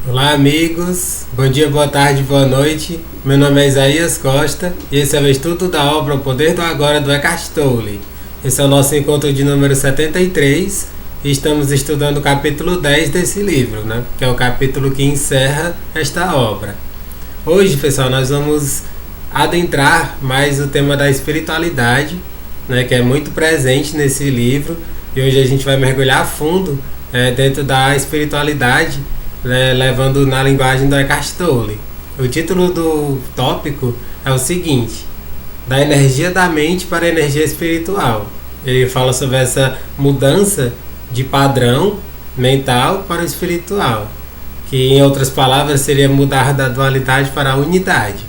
Olá, amigos. Bom dia, boa tarde, boa noite. Meu nome é Isaías Costa e esse é o estudo da obra O Poder do Agora do Eckhart Tolle. Esse é o nosso encontro de número 73 e estamos estudando o capítulo 10 desse livro, que é o capítulo que encerra esta obra. Hoje, pessoal, nós vamos adentrar mais o tema da espiritualidade, que é muito presente nesse livro, e hoje a gente vai mergulhar a fundo dentro da espiritualidade, levando na linguagem do Eckhart Tolle. O título do tópico é o seguinte: da energia da mente para a energia espiritual. Ele fala sobre essa mudança de padrão mental para o espiritual, que em outras palavras seria mudar da dualidade para a unidade.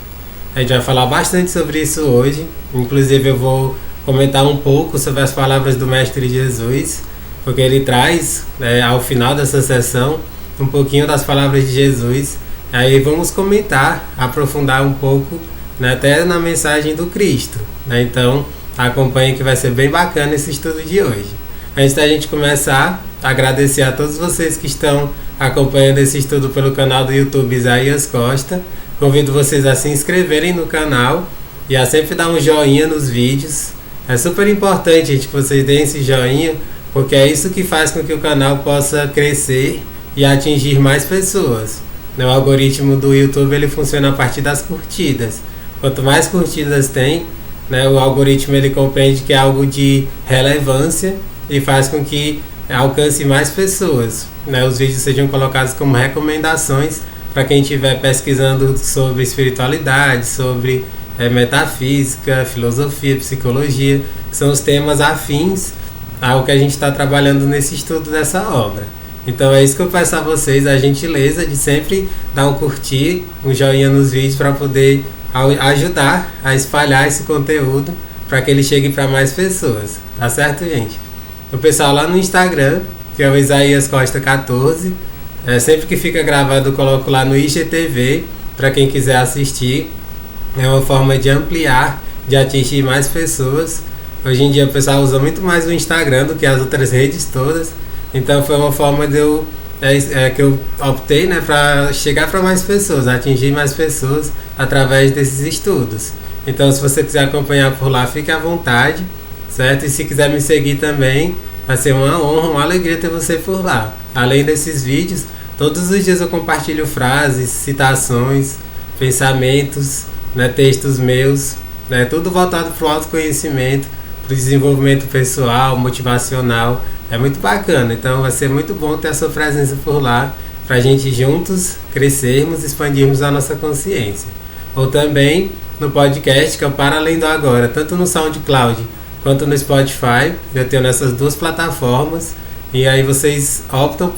A gente vai falar bastante sobre isso hoje, inclusive eu vou comentar um pouco sobre as palavras do Mestre Jesus, porque ele traz ao final dessa sessão um pouquinho das palavras de Jesus. Aí vamos comentar, aprofundar um pouco, até na mensagem do Cristo. Então acompanhe que vai ser bem bacana esse estudo de hoje. Antes da gente começar, agradecer a todos vocês que estão acompanhando esse estudo pelo canal do YouTube Isaías Costa. Convido vocês a se inscreverem no canal e a sempre dar um joinha nos vídeos. É super importante, gente, que vocês deem esse joinha, porque é isso que faz com que o canal possa crescer e atingir mais pessoas. O algoritmo do YouTube ele funciona a partir das curtidas. Quanto mais curtidas tem, o algoritmo ele compreende que é algo de relevância e faz com que alcance mais pessoas. Os vídeos sejam colocados como recomendações para quem estiver pesquisando sobre espiritualidade, sobre metafísica, filosofia, psicologia, que são os temas afins ao que a gente está trabalhando nesse estudo dessa obra. Então é isso que eu peço a vocês, a gentileza de sempre dar um curtir, um joinha nos vídeos para poder ajudar a espalhar esse conteúdo para que ele chegue para mais pessoas, tá certo, gente? O pessoal lá no Instagram, que é o Isaías Costa 14, sempre que fica gravado eu coloco lá no IGTV para quem quiser assistir. É uma forma de ampliar, de atingir mais pessoas. Hoje em dia o pessoal usa muito mais o Instagram do que as outras redes todas. Então foi uma forma de que eu optei para chegar para mais pessoas, atingir mais pessoas através desses estudos. Então se você quiser acompanhar por lá, fique à vontade, certo? E se quiser me seguir também, vai ser uma honra, uma alegria ter você por lá. Além desses vídeos, todos os dias eu compartilho frases, citações, pensamentos, textos meus, tudo voltado para o autoconhecimento, para o desenvolvimento pessoal, motivacional. É muito bacana, então vai ser muito bom ter a sua presença por lá, para a gente juntos crescermos, expandirmos a nossa consciência. Ou também no podcast, que é o Para Além do Agora, tanto no SoundCloud quanto no Spotify. Eu tenho nessas duas plataformas, e aí vocês optam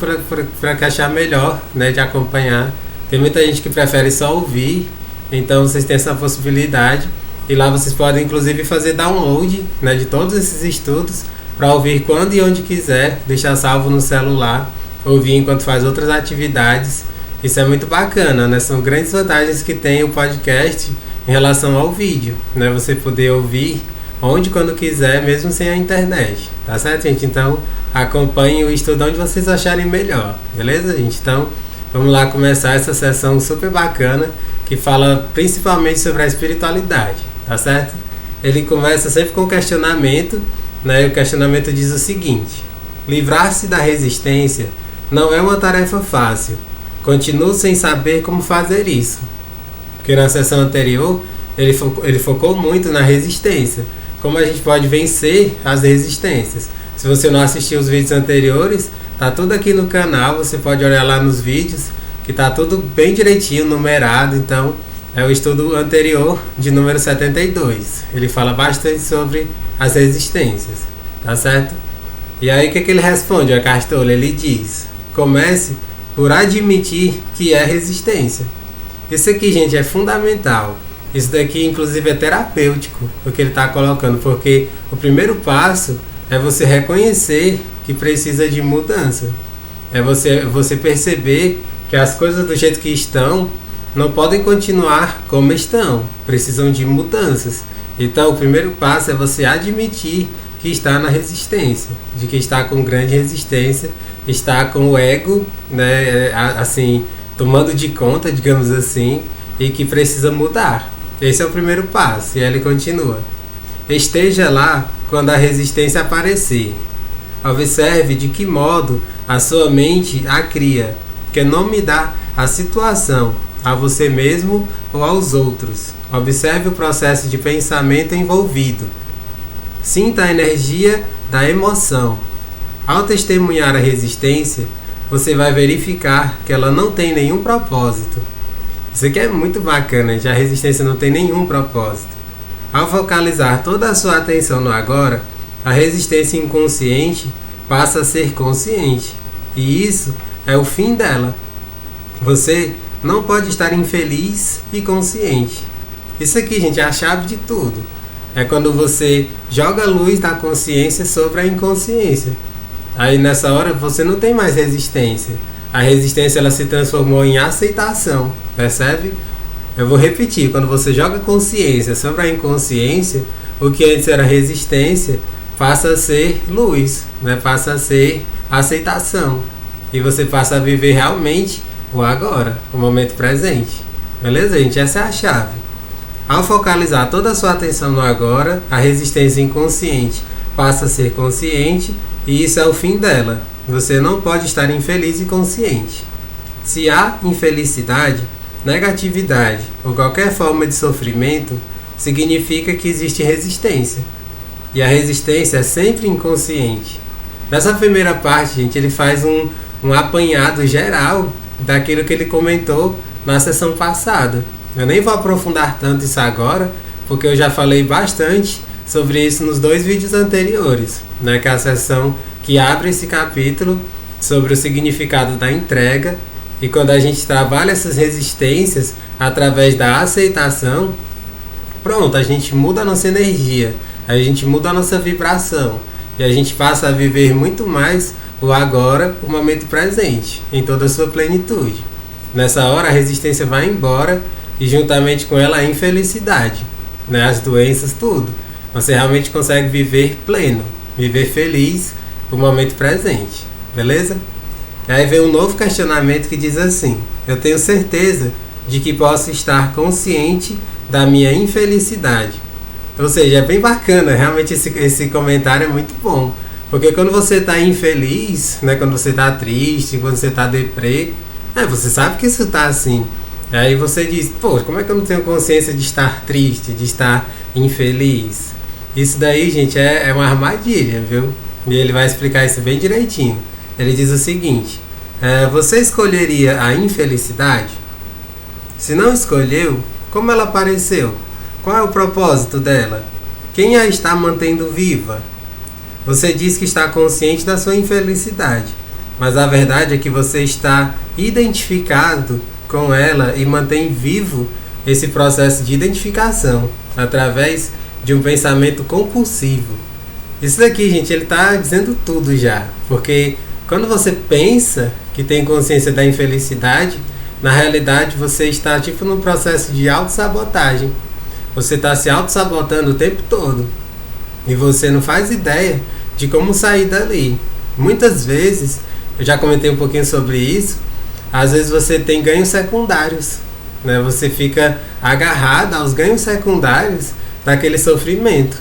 para que achar melhor, de acompanhar. Tem muita gente que prefere só ouvir, então vocês têm essa possibilidade, e lá vocês podem inclusive fazer download de todos esses estudos para ouvir quando e onde quiser, deixar salvo no celular, ouvir enquanto faz outras atividades. Isso é muito bacana, São grandes vantagens que tem o podcast em relação ao vídeo, Você poder ouvir onde e quando quiser, mesmo sem a internet, tá certo, gente? Então acompanhem o estudo onde vocês acharem melhor, beleza, gente? Então vamos lá começar essa sessão super bacana que fala principalmente sobre a espiritualidade, tá certo? Ele começa sempre com um questionamento, o questionamento diz o seguinte: livrar-se da resistência não é uma tarefa fácil. Continuo sem saber como fazer isso. Porque na sessão anterior ele focou muito na resistência, como a gente pode vencer as resistências. Se você não assistiu os vídeos anteriores, tá tudo aqui no canal, você pode olhar lá nos vídeos, que tá tudo bem direitinho, numerado. Então é o estudo anterior de número 72. Ele fala bastante sobre as resistências, tá certo? E aí o que ele responde, o Eckhart Tolle? Ele diz: comece por admitir que é resistência. Isso aqui, gente, é fundamental. Isso daqui inclusive é terapêutico, o que ele está colocando, porque o primeiro passo é você reconhecer que precisa de mudança. É você perceber que as coisas do jeito que estão não podem continuar como estão, precisam de mudanças. Então o primeiro passo é você admitir que está na resistência, de que está com grande resistência, está com o ego, assim, tomando de conta, digamos assim, e que precisa mudar. Esse é o primeiro passo. E ele continua: esteja lá quando a resistência aparecer. Observe de que modo a sua mente a cria, que não me dá a situação, a você mesmo ou aos outros. Observe o processo de pensamento envolvido. Sinta a energia da emoção. Ao testemunhar a resistência, você vai verificar que ela não tem nenhum propósito. Isso aqui é muito bacana, gente. A resistência não tem nenhum propósito. Ao focalizar toda a sua atenção no agora, a resistência inconsciente passa a ser consciente. E isso é o fim dela. Você não pode estar infeliz e consciente. Isso aqui, gente, é a chave de tudo. É quando você joga a luz da consciência sobre a inconsciência. Aí nessa hora você não tem mais resistência. A resistência ela se transformou em aceitação. Percebe? Eu vou repetir. Quando você joga consciência sobre a inconsciência, o que antes era resistência passa a ser luz, né? Passa a ser aceitação. E você passa a viver realmente o agora, o momento presente. Beleza, gente? Essa é a chave. Ao focalizar toda a sua atenção no agora, a resistência inconsciente passa a ser consciente e isso é o fim dela. Você não pode estar infeliz e consciente. Se há infelicidade, negatividade ou qualquer forma de sofrimento, significa que existe resistência. E a resistência é sempre inconsciente. Nessa primeira parte, gente, ele faz um apanhado geral daquilo que ele comentou na sessão passada. Eu nem vou aprofundar tanto isso agora, porque eu já falei bastante sobre isso nos 2 vídeos anteriores, né? Que é a sessão que abre esse capítulo sobre o significado da entrega. E quando a gente trabalha essas resistências através da aceitação, pronto, a gente muda a nossa energia, a gente muda a nossa vibração e a gente passa a viver muito mais o agora, o momento presente, em toda a sua plenitude. Nessa hora a resistência vai embora e juntamente com ela a infelicidade, né? As doenças, tudo. Você realmente consegue viver pleno, viver feliz o momento presente, beleza? E aí vem um novo questionamento que diz assim: eu tenho certeza de que posso estar consciente da minha infelicidade. Ou seja, é bem bacana, realmente esse comentário é muito bom. Porque quando você está infeliz, né, quando você está triste, quando você está deprê, você sabe que isso está assim. Aí você diz, pô, como é que eu não tenho consciência de estar triste, de estar infeliz? Isso daí, gente, é uma armadilha, viu? E ele vai explicar isso bem direitinho. Ele diz o seguinte: você escolheria a infelicidade? Se não escolheu, como ela apareceu? Qual é o propósito dela? Quem a está mantendo viva? Você diz que está consciente da sua infelicidade, mas a verdade é que você está identificado com ela e mantém vivo esse processo de identificação através de um pensamento compulsivo. Isso daqui, gente, ele está dizendo tudo já, porque quando você pensa que tem consciência da infelicidade, na realidade você está tipo num processo de autossabotagem. Você está se autossabotando o tempo todo e você não faz ideia de como sair dali. Muitas vezes, eu já comentei um pouquinho sobre isso, às vezes você tem ganhos secundários, né? Você fica agarrado aos ganhos secundários daquele sofrimento.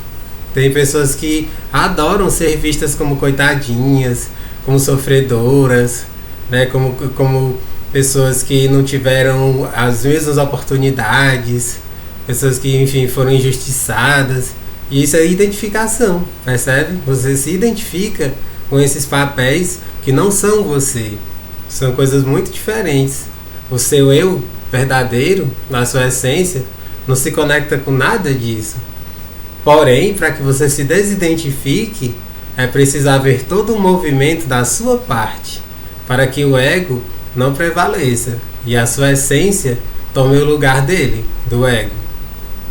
Tem pessoas que adoram ser vistas como coitadinhas, como sofredoras, né? Como pessoas que não tiveram as mesmas oportunidades, pessoas que, enfim, foram injustiçadas. E isso é identificação, percebe? Você se identifica com esses papéis que não são você. São coisas muito diferentes. O seu eu verdadeiro, na sua essência, não se conecta com nada disso. Porém, para que você se desidentifique, é preciso haver todo um movimento da sua parte, para que o ego não prevaleça e a sua essência tome o lugar dele, do ego.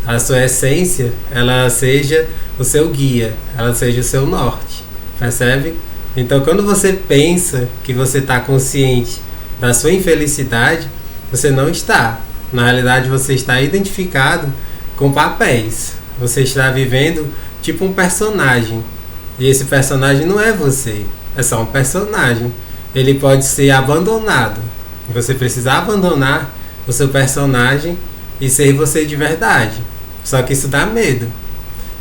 A sua essência, ela seja o seu guia, ela seja o seu norte, percebe? Então, quando você pensa que você está consciente da sua infelicidade, você não está. Na realidade, você está identificado com papéis. Você está vivendo tipo um personagem. E esse personagem não é você, é só um personagem. Ele pode ser abandonado, Você precisa abandonar o seu personagem e ser você de verdade. Só que isso dá medo.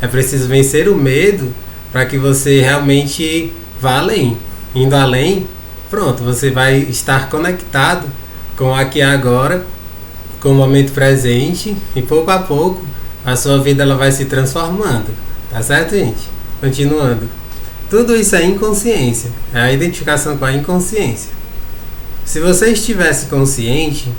É preciso vencer o medo para que você realmente vá além. Indo além, pronto, você vai estar conectado com o aqui e agora, com o momento presente, e pouco a pouco a sua vida ela vai se transformando. Tá certo, gente? Continuando. Tudo isso é inconsciência, é a identificação com a inconsciência. Se você estivesse consciente,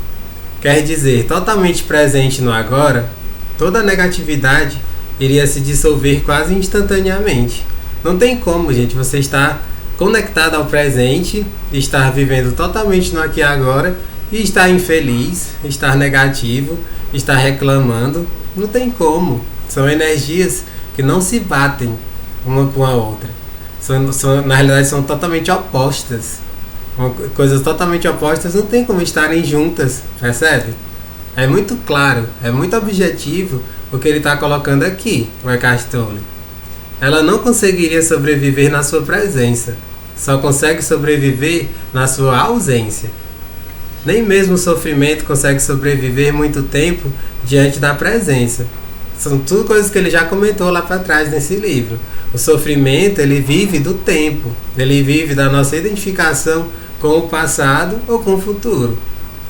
quer dizer totalmente presente no agora, toda a negatividade iria se dissolver quase instantaneamente. Não tem como, gente, você estar conectado ao presente, estar vivendo totalmente no aqui e agora e estar infeliz, estar negativo, estar reclamando. Não tem como. São energias que não se batem uma com a outra. Na realidade são totalmente opostas. Coisas totalmente opostas não tem como estarem juntas, percebe? É muito claro, é muito objetivo o que ele está colocando aqui, o Eckhart Tolle. Ela não conseguiria sobreviver na sua presença, só consegue sobreviver na sua ausência. Nem mesmo o sofrimento consegue sobreviver muito tempo diante da presença. São tudo coisas que ele já comentou lá para trás nesse livro. O sofrimento, ele vive do tempo, ele vive da nossa identificação com o passado ou com o futuro.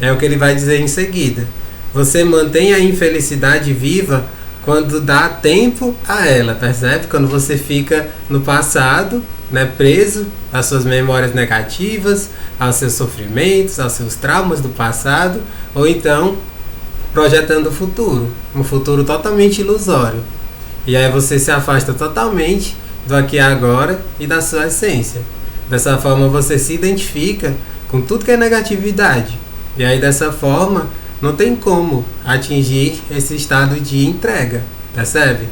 É o que ele vai dizer em seguida. Você mantém a infelicidade viva quando dá tempo a ela, percebe? Quando você fica no passado, né, preso às suas memórias negativas, aos seus sofrimentos, aos seus traumas do passado, ou então projetando o futuro, um futuro totalmente ilusório. E aí você se afasta totalmente do aqui e agora e da sua essência. Dessa forma você se identifica com tudo que é negatividade. E aí dessa forma não tem como atingir esse estado de entrega, percebe?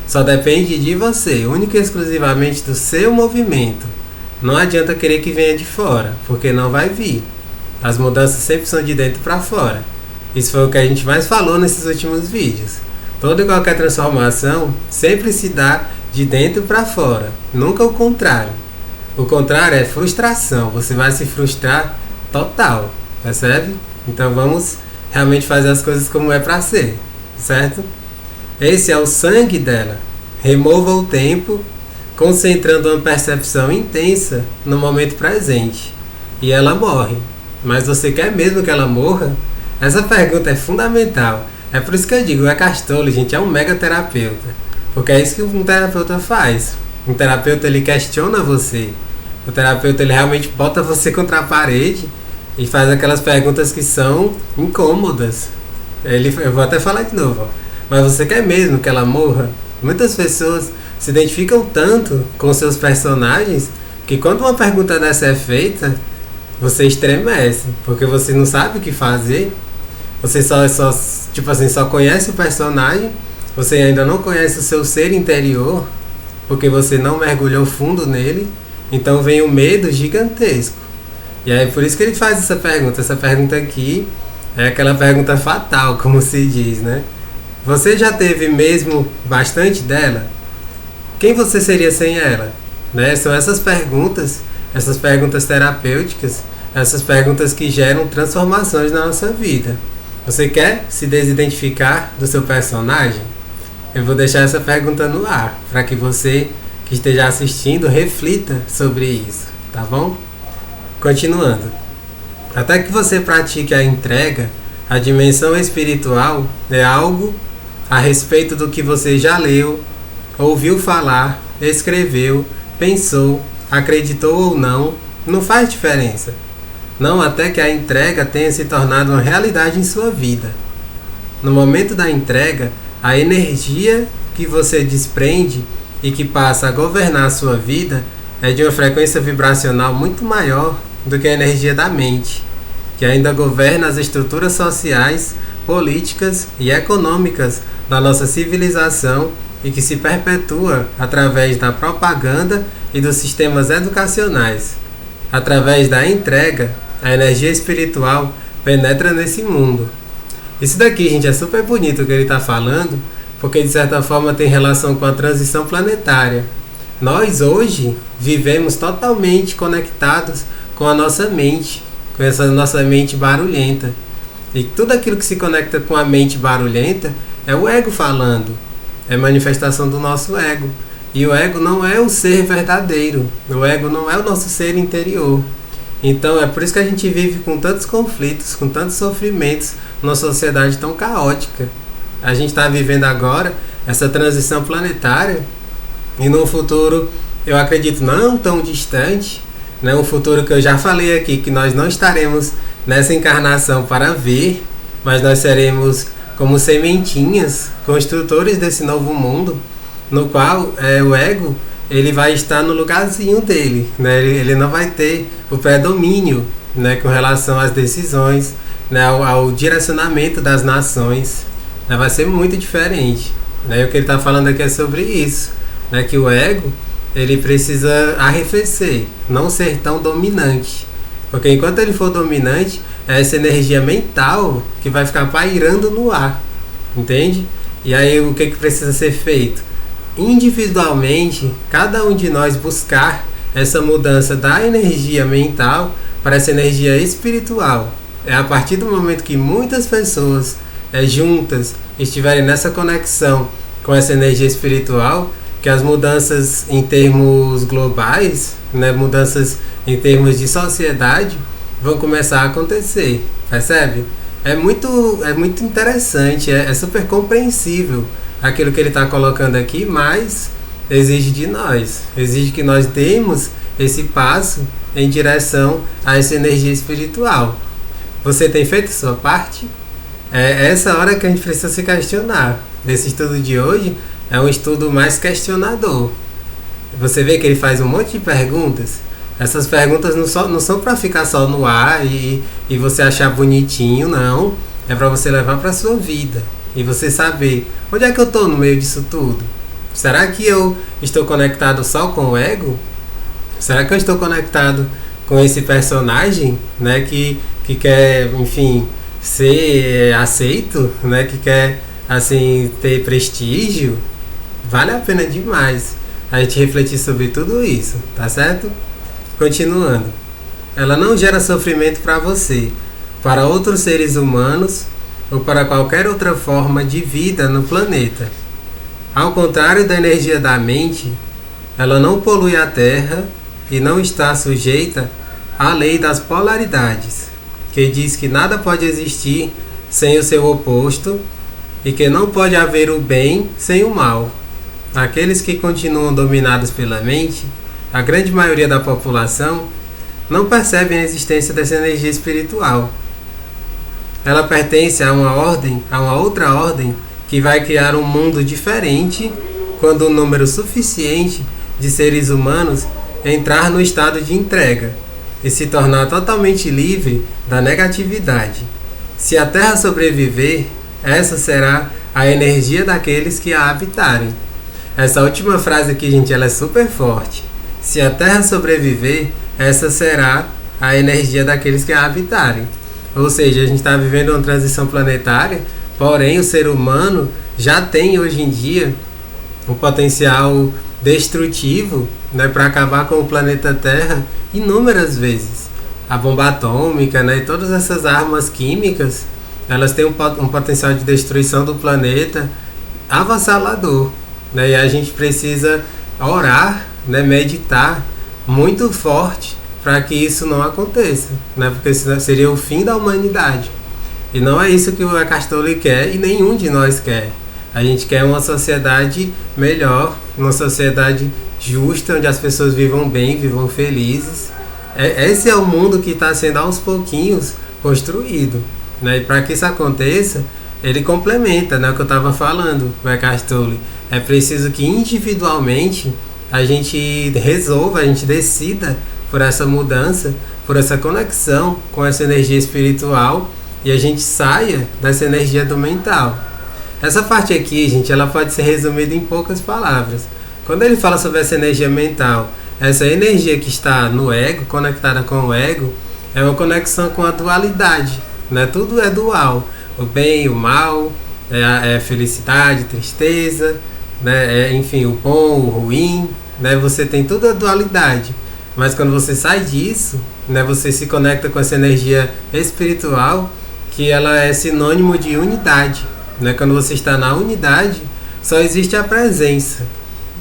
Só depende de você, única e exclusivamente do seu movimento. Não adianta querer que venha de fora, porque não vai vir. As mudanças sempre são de dentro para fora. Isso foi o que a gente mais falou nesses últimos vídeos. Toda e qualquer transformação sempre se dá de dentro para fora, nunca o contrário. O contrário é frustração, você vai se frustrar total, percebe? Então vamos realmente fazer as coisas como é para ser, certo? Esse é o sangue dela. Remova o tempo, concentrando uma percepção intensa no momento presente. E ela morre. Mas você quer mesmo que ela morra? Essa pergunta é fundamental. É por isso que eu digo, o Eckhart Tolle, gente, é um mega terapeuta. Porque é isso que um terapeuta faz. Um terapeuta, ele questiona você. O terapeuta, ele realmente bota você contra a parede e faz aquelas perguntas que são incômodas. Eu vou até falar de novo. Mas você quer mesmo que ela morra? Muitas pessoas se identificam tanto com seus personagens que quando uma pergunta dessa é feita, você estremece. Porque você não sabe o que fazer. Você só conhece o personagem. Você ainda não conhece o seu ser interior. Porque você não mergulhou fundo nele. Então vem o medo gigantesco. E aí por isso que ele faz essa pergunta. Essa pergunta aqui é aquela pergunta fatal, como se diz, né? Você já teve mesmo bastante dela? Quem você seria sem ela? Né? São essas perguntas terapêuticas, essas perguntas que geram transformações na nossa vida. Você quer se desidentificar do seu personagem? Eu vou deixar essa pergunta no ar, para que você que esteja assistindo reflita sobre isso, tá bom? Continuando. Até que você pratique a entrega, a dimensão espiritual é algo a respeito do que você já leu, ouviu falar, escreveu, pensou, acreditou ou não faz diferença. Não até que a entrega tenha se tornado uma realidade em sua vida. No momento da entrega, a energia que você desprende e que passa a governar a sua vida é de uma frequência vibracional muito maior do que a energia da mente, que ainda governa as estruturas sociais, políticas e econômicas da nossa civilização e que se perpetua através da propaganda e dos sistemas educacionais. Através da entrega, a energia espiritual penetra nesse mundo. Isso daqui, gente, é super bonito o que ele está falando, porque de certa forma tem relação com a transição planetária. Nós hoje vivemos totalmente conectados com a nossa mente. com essa nossa mente barulhenta. E tudo aquilo que se conecta com a mente barulhenta é o ego falando, é manifestação do nosso ego. E o ego não é o ser verdadeiro, o ego não é o nosso ser interior. Então é por isso que a gente vive com tantos conflitos, com tantos sofrimentos, numa sociedade tão caótica. A gente está vivendo agora essa transição planetária e num futuro, eu acredito, não tão distante, né? Um futuro que eu já falei aqui, que nós não estaremos nessa encarnação para ver, mas nós seremos como sementinhas, construtores desse novo mundo, no qual o ego ele vai estar no lugarzinho dele, né? Ele não vai ter o predomínio, né, com relação às decisões, né, ao direcionamento das nações, né? Vai ser muito diferente, né? E o que ele está falando aqui é sobre isso, né? Que o ego ele precisa arrefecer, não ser tão dominante, porque enquanto ele for dominante, é essa energia mental que vai ficar pairando no ar, entende? E aí o que precisa ser feito? Individualmente, cada um de nós buscar essa mudança da energia mental para essa energia espiritual. É a partir do momento que muitas pessoas juntas estiverem nessa conexão com essa energia espiritual, que as mudanças em termos globais, né, mudanças em termos de sociedade, vão começar a acontecer, percebe? É muito interessante, é super compreensível aquilo que ele está colocando aqui, mas exige de nós, exige que nós demos esse passo em direção a essa energia espiritual. Você tem feito a sua parte? É essa hora que a gente precisa se questionar. Esse estudo de hoje é um estudo mais questionador. Você vê que ele faz um monte de perguntas. Essas perguntas não são para ficar só no ar e você achar bonitinho, não. É para você levar para a sua vida. E você saber, onde é que eu estou no meio disso tudo? Será que eu estou conectado só com o ego? Será que eu estou conectado com esse personagem, né, que quer, enfim, ser aceito, né, que quer, assim, ter prestígio? Vale a pena demais a gente refletir sobre tudo isso, tá certo? Continuando. Ela não gera sofrimento para você, para outros seres humanos ou para qualquer outra forma de vida no planeta. Ao contrário da energia da mente, ela não polui a Terra e não está sujeita à lei das polaridades, que diz que nada pode existir sem o seu oposto e que não pode haver o bem sem o mal. Aqueles que continuam dominados pela mente, a grande maioria da população, não percebem a existência dessa energia espiritual. Ela pertence a uma outra ordem que vai criar um mundo diferente quando um número suficiente de seres humanos entrar no estado de entrega e se tornar totalmente livre da negatividade. Se a Terra sobreviver, essa será a energia daqueles que a habitarem. Essa última frase aqui, gente, ela é super forte. Se a Terra sobreviver, essa será a energia daqueles que a habitarem. Ou seja, a gente está vivendo uma transição planetária, porém o ser humano já tem hoje em dia um potencial destrutivo, né, para acabar com o planeta Terra inúmeras vezes. A bomba atômica, né, e todas essas armas químicas, elas têm um potencial de destruição do planeta avassalador, né, e a gente precisa orar, né, meditar muito forte para que isso não aconteça, né? Porque senão seria o fim da humanidade. E não é isso que o Eckhart Tolle quer e nenhum de nós quer. A gente quer uma sociedade melhor, uma sociedade justa, onde as pessoas vivam bem, vivam felizes. Esse é o mundo que está sendo aos pouquinhos construído, né? E para que isso aconteça, ele complementa, né, o que eu estava falando, o Eckhart Tolle. É preciso que individualmente a gente resolva, a gente decida por essa mudança, por essa conexão com essa energia espiritual e a gente saia dessa energia do mental. Essa parte aqui, gente, ela pode ser resumida em poucas palavras. Quando ele fala sobre essa energia mental, essa energia que está no ego, conectada com o ego, é uma conexão com a dualidade, né? Tudo é dual, o bem, o mal, é felicidade, tristeza, né? Enfim, o bom, o ruim, né? Você tem toda a dualidade. Mas quando você sai disso, né, você se conecta com essa energia espiritual, que ela é sinônimo de unidade, né? Quando você está na unidade, só existe a presença,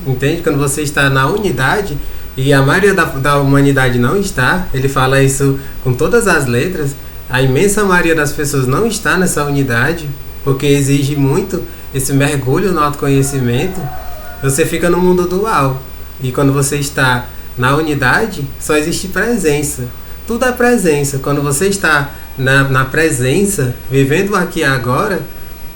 entende? Quando você está na unidade, e a maioria da humanidade não está, ele fala isso com todas as letras, a imensa maioria das pessoas não está nessa unidade, porque exige muito esse mergulho no autoconhecimento. Você fica no mundo dual, e quando você está na unidade, só existe presença. Tudo é presença. Quando você está na presença, vivendo aqui e agora,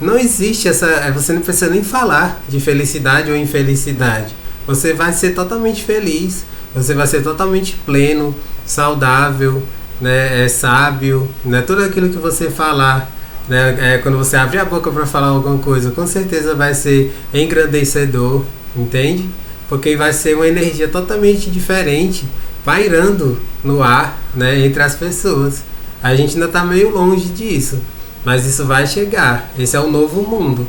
não existe essa... Você não precisa nem falar de felicidade ou infelicidade. Você vai ser totalmente feliz, você vai ser totalmente pleno, saudável, né, sábio, né, tudo aquilo que você falar, né, quando você abre a boca para falar alguma coisa, com certeza vai ser engrandecedor, entende? Porque vai ser uma energia totalmente diferente, pairando no ar, né, entre as pessoas. A gente ainda está meio longe disso, mas isso vai chegar. Esse é o novo mundo.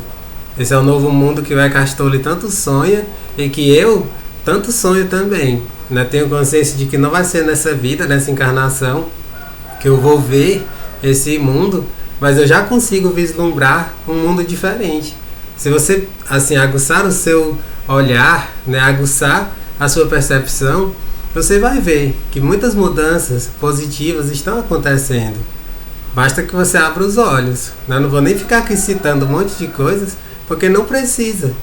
Esse é o novo mundo que o Eckhart Tolle tanto sonha e que eu tanto sonho também, né? Tenho consciência de que não vai ser nessa vida, nessa encarnação, que eu vou ver esse mundo, mas eu já consigo vislumbrar um mundo diferente. Se você, assim, aguçar o seu olhar, né, aguçar a sua percepção, você vai ver que muitas mudanças positivas estão acontecendo. Basta que você abra os olhos, né? Não vou nem ficar aqui citando um monte de coisas, porque não precisa.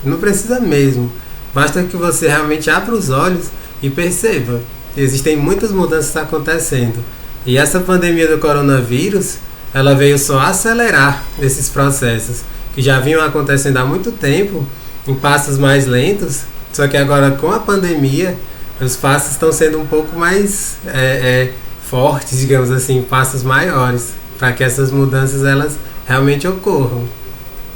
Não precisa mesmo. Basta que você realmente abra os olhos e perceba que existem muitas mudanças acontecendo. E essa pandemia do coronavírus, ela veio só acelerar esses processos, que já vinham acontecendo há muito tempo, em passos mais lentos, só que agora com a pandemia, os passos estão sendo um pouco mais fortes, digamos assim, passos maiores, para que essas mudanças elas realmente ocorram.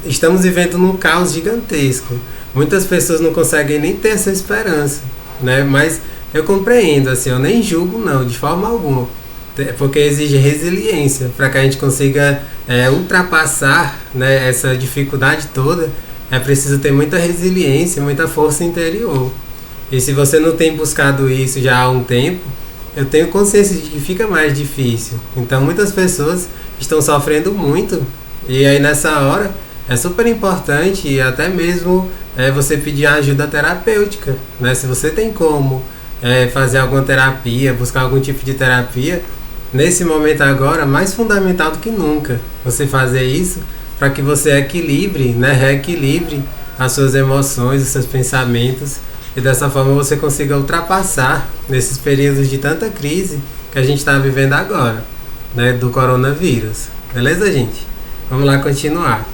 Estamos vivendo num caos gigantesco. Muitas pessoas não conseguem nem ter essa esperança, né? Mas eu compreendo, assim, eu nem julgo não, de forma alguma, porque exige resiliência para que a gente consiga ultrapassar, né, essa dificuldade toda. É preciso ter muita resiliência, muita força interior. E se você não tem buscado isso já há um tempo, eu tenho consciência de que fica mais difícil. Então muitas pessoas estão sofrendo muito, e aí nessa hora é super importante, e até mesmo você pedir ajuda terapêutica, né? Se você tem como fazer alguma terapia, buscar algum tipo de terapia, nesse momento agora, mais fundamental do que nunca, você fazer isso para que você equilibre, né? Reequilibre as suas emoções, os seus pensamentos, e dessa forma você consiga ultrapassar nesses períodos de tanta crise que a gente está vivendo agora, né? Do coronavírus. Beleza, gente? Vamos lá continuar.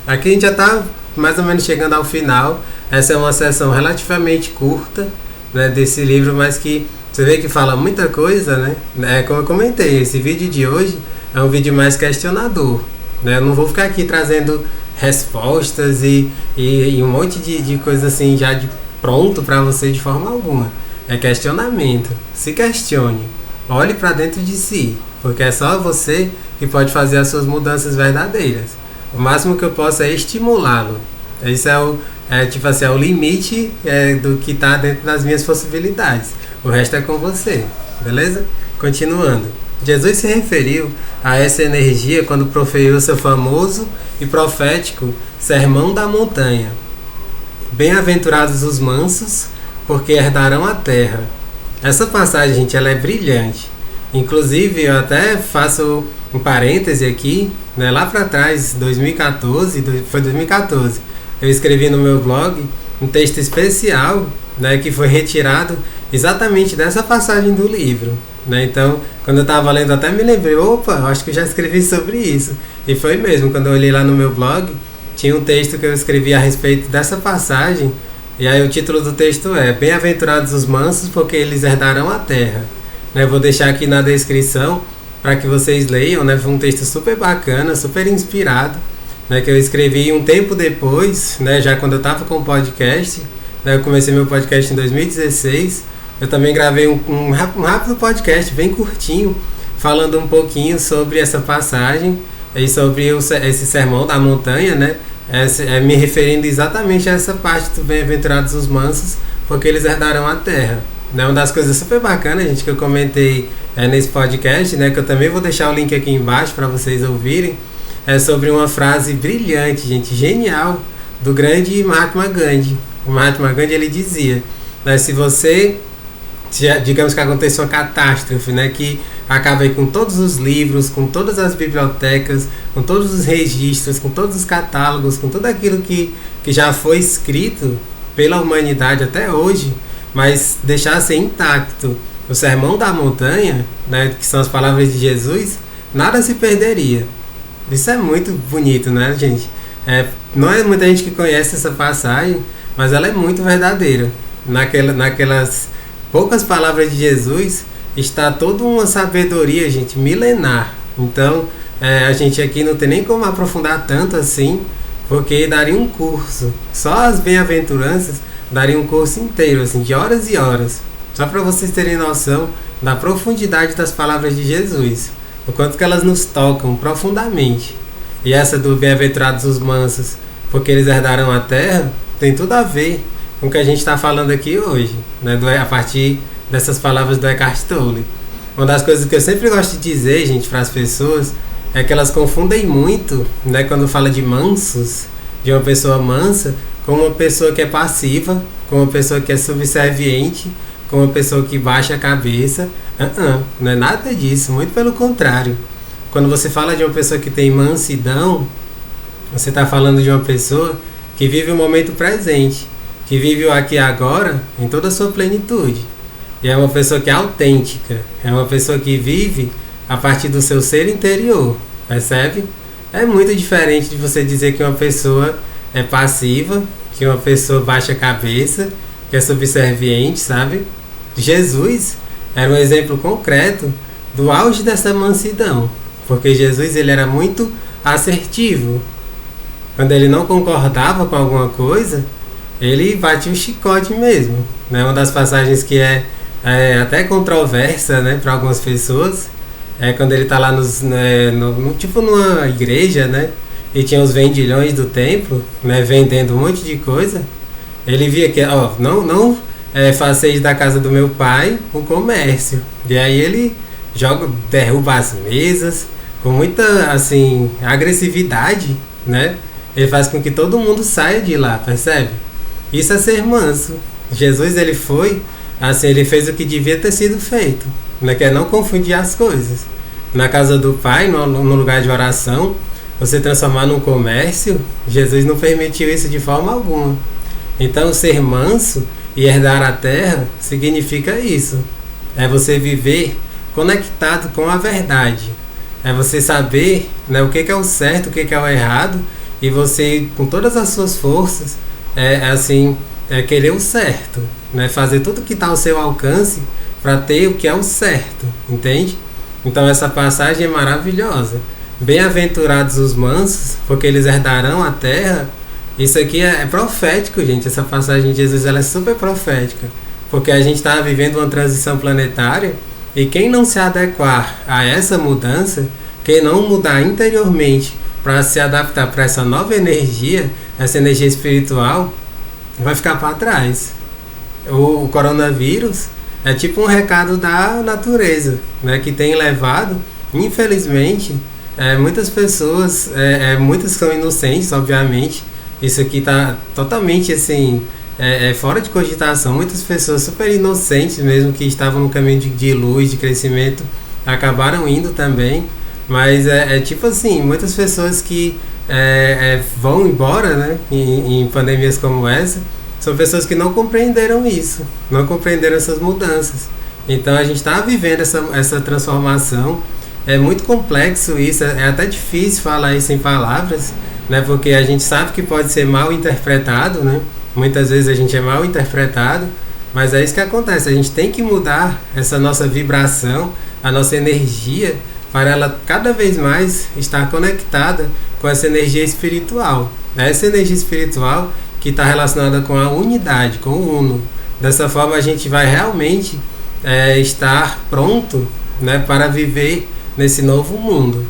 Aqui a gente já está mais ou menos chegando ao final. Essa é uma sessão relativamente curta, né, desse livro, mas que você vê que fala muita coisa, né? Como eu comentei, esse vídeo de hoje é um vídeo mais questionador, né? Eu não vou ficar aqui trazendo respostas e um monte de coisa assim já de pronto para você de forma alguma. É questionamento. Se questione. Olhe para dentro de si, porque é só você que pode fazer as suas mudanças verdadeiras. O máximo que eu posso é estimulá-lo. Esse é o limite do que está dentro das minhas possibilidades. O resto é com você, beleza? Continuando. Jesus se referiu a essa energia quando proferiu seu famoso e profético Sermão da Montanha. Bem-aventurados os mansos, porque herdarão a terra. Essa passagem, gente, ela é brilhante. Inclusive, eu até faço um parêntese aqui, né, lá para trás, 2014, eu escrevi no meu blog um texto especial, né, que foi retirado exatamente dessa passagem do livro, né? Então, quando eu estava lendo, até me lembrei, opa, acho que eu já escrevi sobre isso. E foi mesmo, quando eu olhei lá no meu blog, tinha um texto que eu escrevi a respeito dessa passagem, e aí o título do texto é Bem-aventurados os mansos, porque eles herdarão a terra. Eu vou deixar aqui na descrição para que vocês leiam, né? Foi um texto super bacana, super inspirado, né? Que eu escrevi um tempo depois, né? Já quando eu estava com o podcast, né? Eu comecei meu podcast em 2016. Eu também gravei um rápido podcast, bem curtinho, falando um pouquinho sobre essa passagem e sobre esse sermão da montanha, né? Me referindo exatamente a essa parte do Bem-aventurados os mansos, porque eles herdarão a terra. né? Uma das coisas super bacanas, gente, que eu comentei nesse podcast, né? Que eu também vou deixar o link aqui embaixo para vocês ouvirem. É sobre uma frase brilhante, gente, genial, do grande Mahatma Gandhi. O Mahatma Gandhi, ele dizia, né, se você, digamos que acontece uma catástrofe, né, que acaba aí com todos os livros, com todas as bibliotecas, com todos os registros, com todos os catálogos, com tudo aquilo que já foi escrito pela humanidade até hoje, mas deixasse intacto o Sermão da Montanha, né, que são as palavras de Jesus, nada se perderia. Isso é muito bonito, né, gente? Não é muita gente que conhece essa passagem, mas ela é muito verdadeira. Naquelas poucas palavras de Jesus está toda uma sabedoria, gente, milenar. Então, a gente aqui não tem nem como aprofundar tanto assim, porque daria um curso. Só as bem-aventuranças daria um curso inteiro, assim, de horas e horas. Só para vocês terem noção da profundidade das palavras de Jesus. O quanto que elas nos tocam profundamente. E essa do bem-aventurados os mansos, porque eles herdaram a terra, tem tudo a ver com o que a gente está falando aqui hoje, né? A partir dessas palavras do Eckhart Tolle. Uma das coisas que eu sempre gosto de dizer, gente, para as pessoas, é que elas confundem muito, né, quando fala de mansos, de uma pessoa mansa, com uma pessoa que é passiva, com uma pessoa que é subserviente, com uma pessoa que baixa a cabeça. Não é nada disso, muito pelo contrário. Quando você fala de uma pessoa que tem mansidão, você está falando de uma pessoa que vive o momento presente, que vive o aqui e agora em toda a sua plenitude. E é uma pessoa que é autêntica, é uma pessoa que vive a partir do seu ser interior, percebe? É muito diferente de você dizer que uma pessoa é passiva, que uma pessoa baixa a cabeça, que é subserviente, sabe? Jesus era um exemplo concreto do auge dessa mansidão, porque Jesus, ele era muito assertivo. Quando ele não concordava com alguma coisa, ele batia o chicote mesmo, né? Uma das passagens que é até controversa, né, para algumas pessoas, é quando ele está lá tipo numa igreja, né, e tinha os vendilhões do templo, né, vendendo um monte de coisa. Ele via que, não faceis da casa do meu pai o comércio. E aí ele derruba as mesas com muita, assim, agressividade, né? Ele faz com que todo mundo saia de lá, percebe? Isso é ser manso. Jesus, ele foi, assim, ele fez o que devia ter sido feito, né? Que é não confundir as coisas. Na casa do pai, no lugar de oração, você transformar num comércio, Jesus não permitiu isso de forma alguma. Então, ser manso e herdar a terra significa isso. É você viver conectado com a verdade. É você saber, né, o que é o certo, o que é o errado, e você, com todas as suas forças, querer o certo, né? Fazer tudo que está ao seu alcance para ter o que é o certo, entende? Então essa passagem é maravilhosa. Bem-aventurados os mansos, porque eles herdarão a terra. Isso aqui é profético, gente. Essa passagem de Jesus, ela é super profética, porque a gente está vivendo uma transição planetária, e quem não se adequar a essa mudança, quem não mudar interiormente para se adaptar para essa nova energia, essa energia espiritual, vai ficar para trás. O coronavírus é tipo um recado da natureza, né, que tem levado, infelizmente, muitas pessoas, muitas são inocentes, obviamente. Isso aqui está totalmente assim, fora de cogitação. Muitas pessoas super inocentes mesmo, que estavam no caminho de luz, de crescimento, acabaram indo também. Mas tipo assim, muitas pessoas que vão embora, né, em pandemias como essa, são pessoas que não compreenderam isso, não compreenderam essas mudanças. Então a gente está vivendo essa transformação. É muito complexo isso, é até difícil falar isso em palavras, né, porque a gente sabe que pode ser mal interpretado, né? Muitas vezes a gente é mal interpretado, mas é isso que acontece. A gente tem que mudar essa nossa vibração, a nossa energia, para ela cada vez mais estar conectada com essa energia espiritual. Essa energia espiritual que está relacionada com a unidade, com o uno. Dessa forma a gente vai realmente estar pronto, né, para viver nesse novo mundo.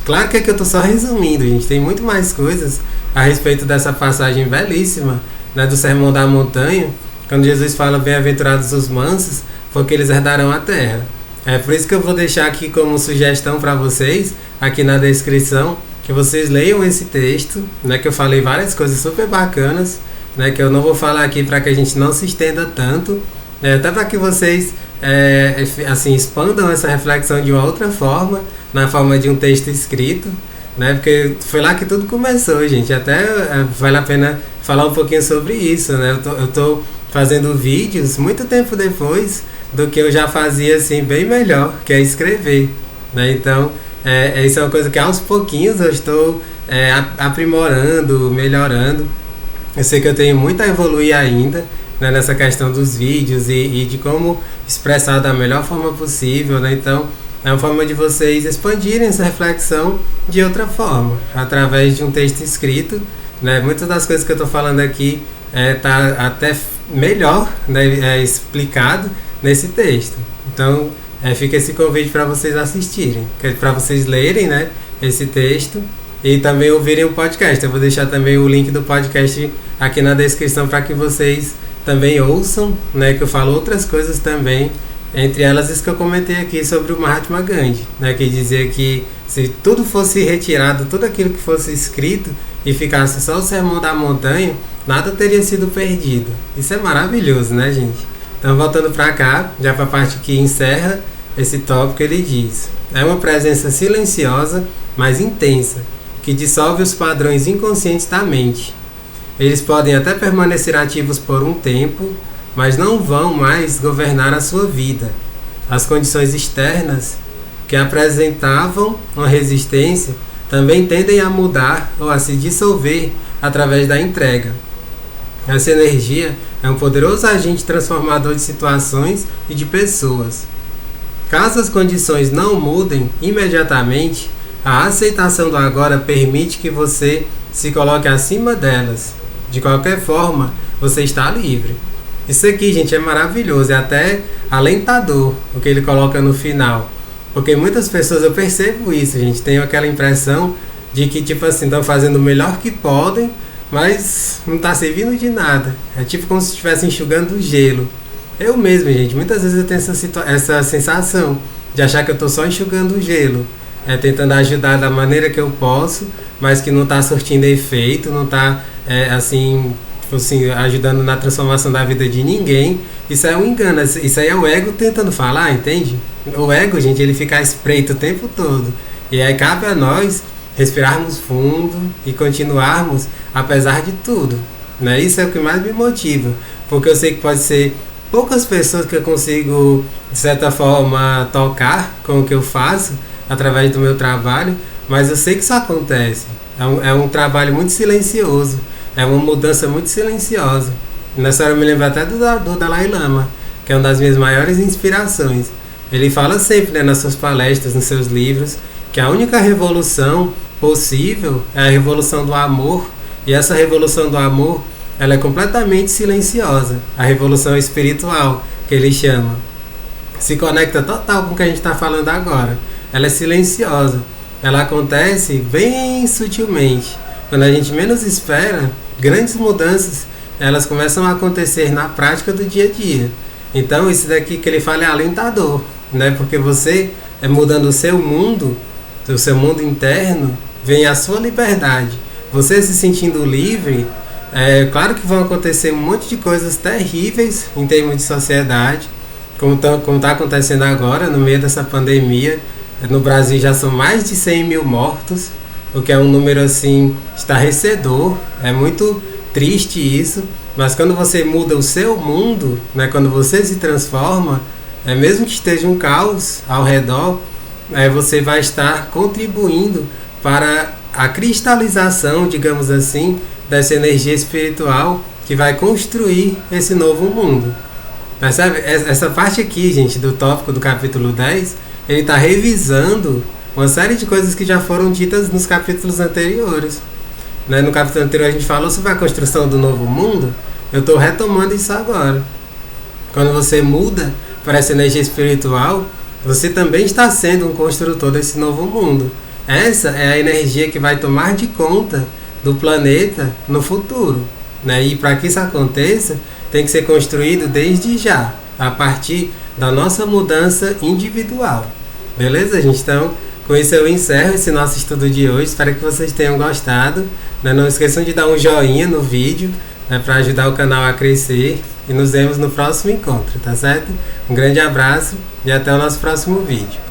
Claro que aqui eu estou só resumindo, gente. Tem muito mais coisas a respeito dessa passagem belíssima, né, do Sermão da Montanha, quando Jesus fala bem-aventurados os mansos, porque eles herdarão a terra. É por isso que eu vou deixar aqui como sugestão para vocês, aqui na descrição, que vocês leiam esse texto, né, que eu falei várias coisas super bacanas, né, que eu não vou falar aqui para que a gente não se estenda tanto, até para que vocês assim, expandam essa reflexão de uma outra forma, na forma de um texto escrito, né, porque foi lá que tudo começou, gente. Até vale a pena falar um pouquinho sobre isso, né? Eu tô fazendo vídeos muito tempo depois do que eu já fazia, assim, bem melhor, que é escrever, né? Então, isso é uma coisa que aos pouquinhos eu estou aprimorando, melhorando. Eu sei que eu tenho muito a evoluir ainda, né, nessa questão dos vídeos e de como expressar da melhor forma possível, né? Então, é uma forma de vocês expandirem essa reflexão de outra forma, através de um texto escrito, né? Muitas das coisas que eu estou falando aqui tá até melhor, né, explicado nesse texto. Então, fica esse convite para vocês assistirem, para vocês lerem, né, esse texto e também ouvirem o podcast. Eu vou deixar também o link do podcast aqui na descrição para que vocês também ouçam, né, que eu falo outras coisas também, entre elas isso que eu comentei aqui sobre o Mahatma Gandhi, né, que dizia que se tudo fosse retirado, tudo aquilo que fosse escrito e ficasse só o Sermão da Montanha, nada teria sido perdido. Isso é maravilhoso, né, gente? Então, voltando para cá, já para a parte que encerra esse tópico, ele diz: é uma presença silenciosa, mas intensa, que dissolve os padrões inconscientes da mente. Eles podem até permanecer ativos por um tempo, mas não vão mais governar a sua vida. As condições externas que apresentavam uma resistência também tendem a mudar ou a se dissolver através da entrega. Essa energia é um poderoso agente transformador de situações e de pessoas. Caso as condições não mudem imediatamente, a aceitação do agora permite que você se coloque acima delas. De qualquer forma, você está livre. Isso aqui, gente, é maravilhoso, é até alentador o que ele coloca no final. Porque muitas pessoas, eu percebo isso, gente, tenho aquela impressão de que, tipo assim, estão fazendo o melhor que podem, mas não está servindo de nada. É tipo como se estivesse enxugando gelo. Eu mesmo, gente, muitas vezes eu tenho essa sensação de achar que eu estou só enxugando gelo, tentando ajudar da maneira que eu posso, mas que não está surtindo efeito, não está, assim, ajudando na transformação da vida de ninguém. Isso é um engano, isso aí é o ego tentando falar, entende? O ego, gente, ele fica à espreita o tempo todo. E aí cabe a nós respirarmos fundo e continuarmos apesar de tudo, né? Isso é o que mais me motiva, porque eu sei que pode ser poucas pessoas que eu consigo, de certa forma, tocar com o que eu faço através do meu trabalho, mas eu sei que isso acontece. É um trabalho muito silencioso, é uma mudança muito silenciosa. Nessa hora eu me lembro até do Dalai Lama, que é uma das minhas maiores inspirações. Ele fala sempre, né, nas suas palestras, nos seus livros, que a única revolução possível é a revolução do amor, e essa revolução do amor, ela é completamente silenciosa. A revolução espiritual, que ele chama, se conecta total com o que a gente está falando agora. Ela é silenciosa, ela acontece bem sutilmente. Quando a gente menos espera, grandes mudanças, elas começam a acontecer na prática do dia a dia. Então, isso daqui que ele fala é alentador, né? Porque você, mudando o seu mundo interno, vem a sua liberdade. Você se sentindo livre, claro que vão acontecer um monte de coisas terríveis em termos de sociedade, como está acontecendo agora, no meio dessa pandemia. No Brasil já são mais de 100 mil mortos, o que é um número, assim, estarrecedor. É muito triste isso, mas quando você muda o seu mundo, né, quando você se transforma, mesmo que esteja um caos ao redor, você vai estar contribuindo para a cristalização, digamos assim, dessa energia espiritual que vai construir esse novo mundo. Percebe? Essa parte aqui, gente, do tópico do capítulo 10, ele está revisando uma série de coisas que já foram ditas nos capítulos anteriores. Né? No capítulo anterior a gente falou sobre a construção do novo mundo. Eu estou retomando isso agora. Quando você muda para essa energia espiritual, você também está sendo um construtor desse novo mundo. Essa é a energia que vai tomar de conta do planeta no futuro. né? E para que isso aconteça, tem que ser construído desde já, a partir da nossa mudança individual. Beleza, gente? Então, com isso eu encerro esse nosso estudo de hoje. Espero que vocês tenham gostado, né? Não esqueçam de dar um joinha no vídeo, né, para ajudar o canal a crescer. E nos vemos no próximo encontro, tá certo? Um grande abraço e até o nosso próximo vídeo.